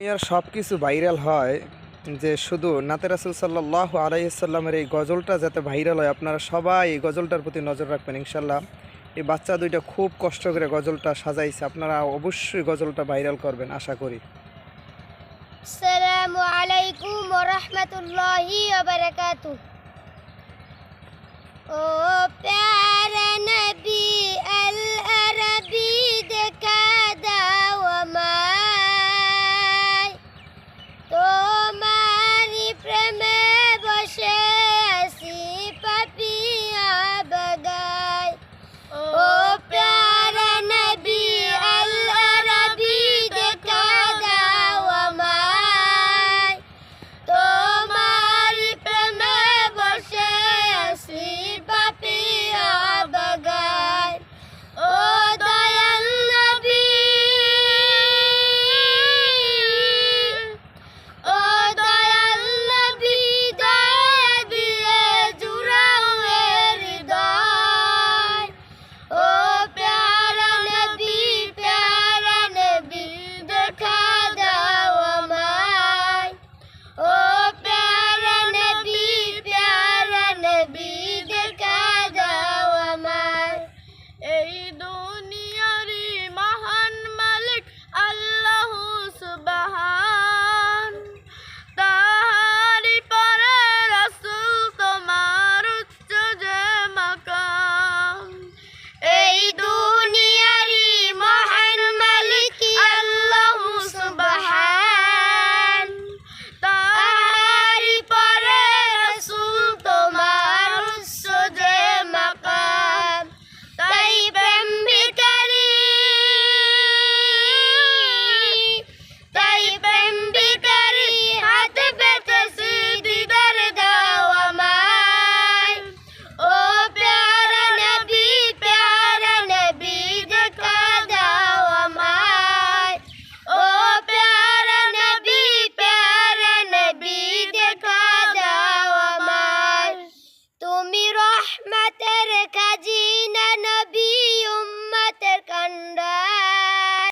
দুনিয়ার সব কিছু ভাইরাল হয়, যে শুধু নাতে রাসূল সাল্লাল্লাহু আলাইহি সাল্লামের এই গজলটা যাতে ভাইরাল হয়। আপনারা সবাই এই গজলটার প্রতি নজর রাখবেন ইনশাল্লাহ। এই বাচ্চা দুইটা খুব কষ্ট করে গজলটা সাজাইছে, আপনারা অবশ্যই গজলটা ভাইরাল করবেন আশা করি। আসসালামু আলাইকুম ওয়া রাহমাতুল্লাহি ওয়া বারাকাতুহু। ও প্যারা